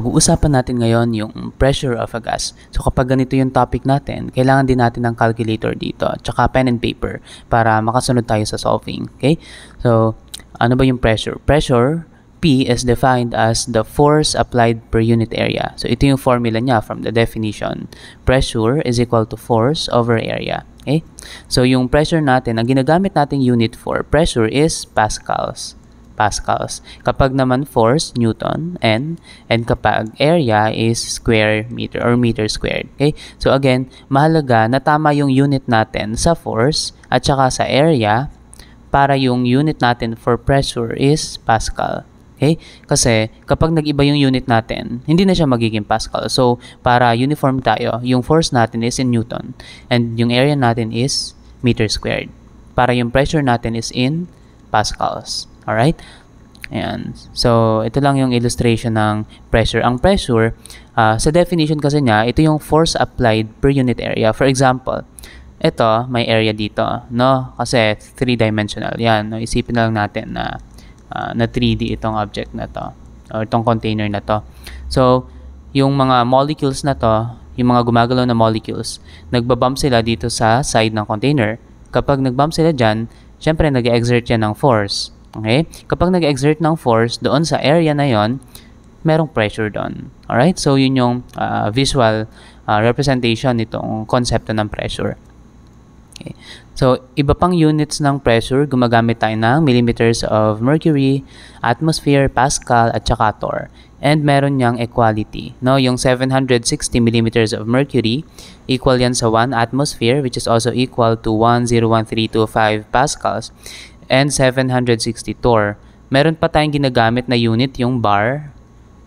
Pag-uusapan natin ngayon yung pressure of a gas. So kapag ganito yung topic natin, kailangan din natin ng calculator dito, tsaka pen and paper para makasunod tayo sa solving. Okay? So, ano ba yung pressure? Pressure, P is defined as the force applied per unit area. So ito yung formula niya from the definition. Pressure is equal to force over area. Okay? So yung pressure natin, ang ginagamit nating unit for pressure is pascals. Kapag naman force, Newton, and kapag area is square meter or meter squared. Okay? So again, mahalaga na tama yung unit natin sa force at saka sa area para yung unit natin for pressure is pascal. Okay? Kasi kapag nag-iba yung unit natin, hindi na siya magiging pascal. So para uniform tayo, yung force natin is in Newton and yung area natin is meter squared. Para yung pressure natin is in pascals. Alright? Ayan. So, ito lang yung illustration ng pressure. Ang pressure, sa definition kasi niya, ito yung force applied per unit area. For example, ito, may area dito, no? Kasi 3-dimensional. Yan, no? Isipin na lang natin na 3D itong object na to, or itong container na to. So, yung mga molecules na to, yung mga gumagalaw na molecules, nagbabump sila dito sa side ng container. Kapag nagbump sila dyan, syempre nag-exert yan ng force. Okay? Kapag nag-exert ng force doon sa area na yon, merong pressure doon. Alright? So, yun yung visual representation nitong konsepto ng pressure. Okay. So, iba pang units ng pressure, gumagamit tayo ng millimeters of mercury, atmosphere, pascal, at saka torr. And meron niyang equality. No? Yung 760 millimeters of mercury, equal yan sa 1 atmosphere, which is also equal to 101325 pascals. And 760 torr. Meron pa tayong ginagamit na unit, yung bar,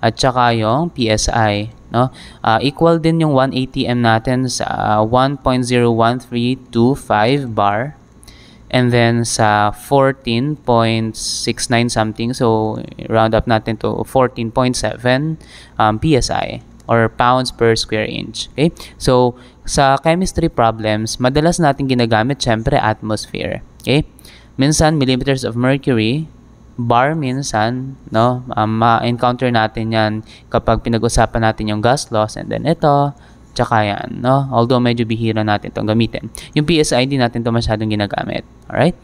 at saka yung PSI. No? Equal din yung 1 ATM natin sa 1.01325 bar. And then sa 14.69 something, so round up natin to 14.7 PSI or pounds per square inch. Okay? So, sa chemistry problems, madalas natin ginagamit syempre atmosphere. Okay? Minsan, millimeters of mercury, bar minsan, no? Ma-encounter natin yan kapag pinag-usapan natin yung gas loss, and then ito, tsaka yan, no? Although medyo bihira natin itong gamitin. Yung PSI, di natin ito masyadong ginagamit. Alright?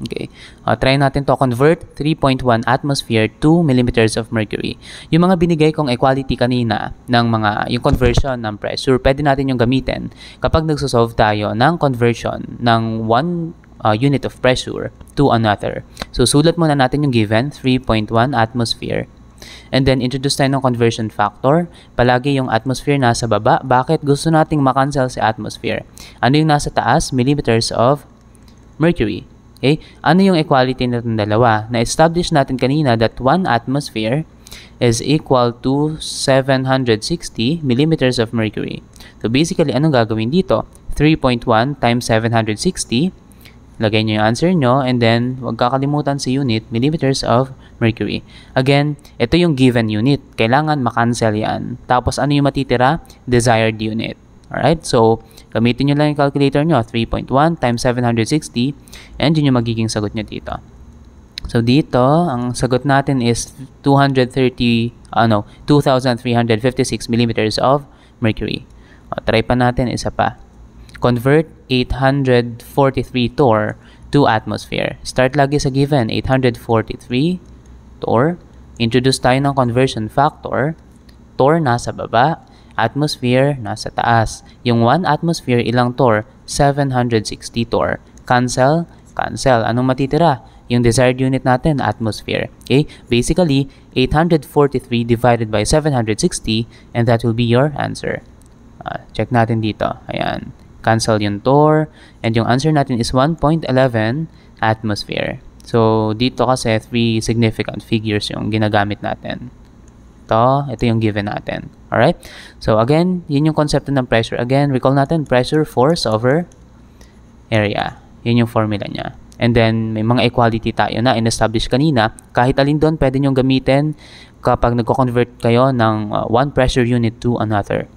Okay. Try natin to convert 3.1 atmosphere to millimeters of mercury. Yung mga binigay kong equality kanina ng yung conversion ng pressure, pwede natin yung gamitin kapag nagsosolve tayo ng conversion ng one unit of pressure to another. So, sulat muna natin yung given, 3.1 atmosphere. And then, introduce tayo ng conversion factor. Palagi yung atmosphere nasa baba. Bakit? Gusto nating makancel si atmosphere. Ano yung nasa taas? Millimeters of mercury. Okay? Ano yung equality nitong dalawa? Na-establish natin kanina that 1 atmosphere is equal to 760 millimeters of mercury. So, basically, anong gagawin dito? 3.1 times 760. Lagay nyo yung answer nyo, and then huwag kakalimutan sa unit, millimeters of mercury. Again, ito yung given unit. Kailangan makancel yan. Tapos ano yung matitira? Desired unit. Alright? So, gamitin nyo lang yung calculator nyo. 3.1 times 760, and yun yung magiging sagot nyo dito. So, dito, ang sagot natin is 2,356 millimeters of mercury. Try pa natin, isa pa. Convert 843 torr to atmosphere. Start lagi sa given, 843 torr. Introduce tayo ng conversion factor. Torr nasa baba, atmosphere nasa taas. Yung 1 atmosphere, ilang torr? 760 torr. Cancel. Anong matitira? Yung desired unit natin, atmosphere. Okay? Basically, 843 divided by 760, and that will be your answer. Check natin dito. Ayan. Cancel yung torr, and yung answer natin is 1.11 atmosphere. So, dito kasi 3 significant figures yung ginagamit natin. Ito yung given natin. Alright? So, again, yun yung konsepto ng pressure. Again, recall natin, pressure, force over area. Yun yung formula niya. And then, may mga equality tayo na in-establish kanina. Kahit alin doon, pwede nyong gamitin kapag nagko-convert kayo ng one pressure unit to another.